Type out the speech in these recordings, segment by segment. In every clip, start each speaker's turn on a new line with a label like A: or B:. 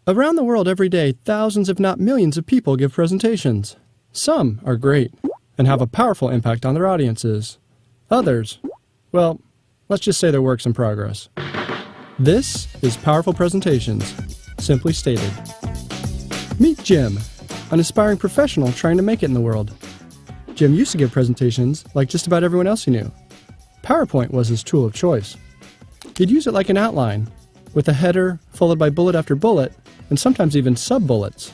A: Around the world every day, thousands if not millions of people give presentations. Some are great and have a powerful impact on their audiences. Others, well, let's just say they're works in progress. This is Powerful Presentations, simply stated. Meet Jim, an aspiring professional trying to make it in the world. Jim used to give presentations like just about everyone else he knew. PowerPoint was his tool of choice. He'd use it like an outline, with a header followed by bullet after bullet, and sometimes even sub-bullets.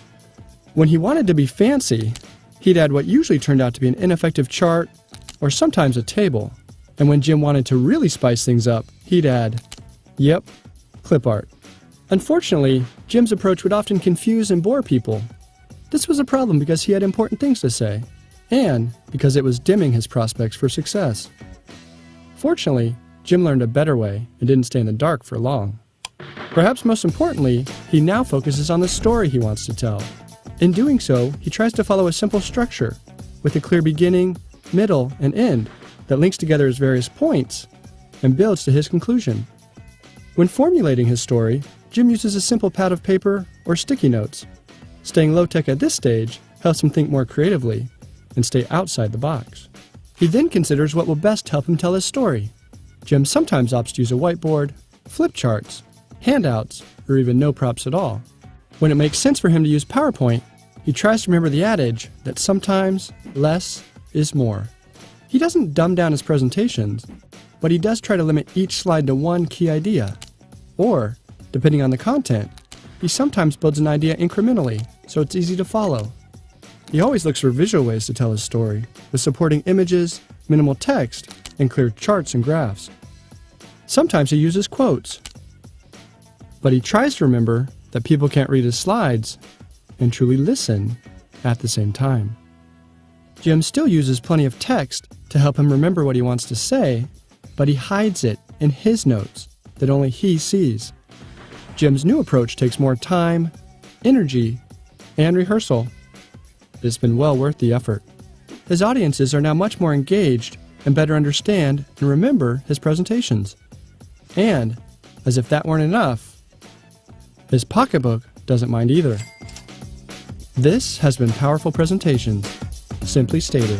A: When he wanted to be fancy, he'd add what usually turned out to be an ineffective chart, or sometimes a table. And when Jim wanted to really spice things up, he'd add, yep, clip art. Unfortunately, Jim's approach would often confuse and bore people. This was a problem because he had important things to say, and because it was dimming his prospects for success. Fortunately, Jim learned a better way and didn't stay in the dark for long. Perhaps most importantly, he now focuses on the story he wants to tell. In doing so, he tries to follow a simple structure, with a clear beginning, middle, and end that links together his various points and builds to his conclusion. When formulating his story, Jim uses a simple pad of paper or sticky notes. Staying low-tech at this stage helps him think more creatively and stay outside the box. He then considers what will best help him tell his story. Jim sometimes opts to use a whiteboard, flip charts, handouts, or even no props at all. When it makes sense for him to use PowerPoint, he tries to remember the adage that sometimes less is more. He doesn't dumb down his presentations, but he does try to limit each slide to one key idea. Or, depending on the content, he sometimes builds an idea incrementally, so it's easy to follow. He always looks for visual ways to tell his story, with supporting images, minimal text, and clear charts and graphs. Sometimes he uses quotes, but he tries to remember that people can't read his slides and truly listen at the same time. Jim still uses plenty of text to help him remember what he wants to say, but he hides it in his notes that only he sees. Jim's new approach takes more time, energy, and rehearsal. It's been well worth the effort. His audiences are now much more engaged and better understand and remember his presentations. And, as if that weren't enough, his pocketbook doesn't mind either. This has been Powerful Presentations, simply stated.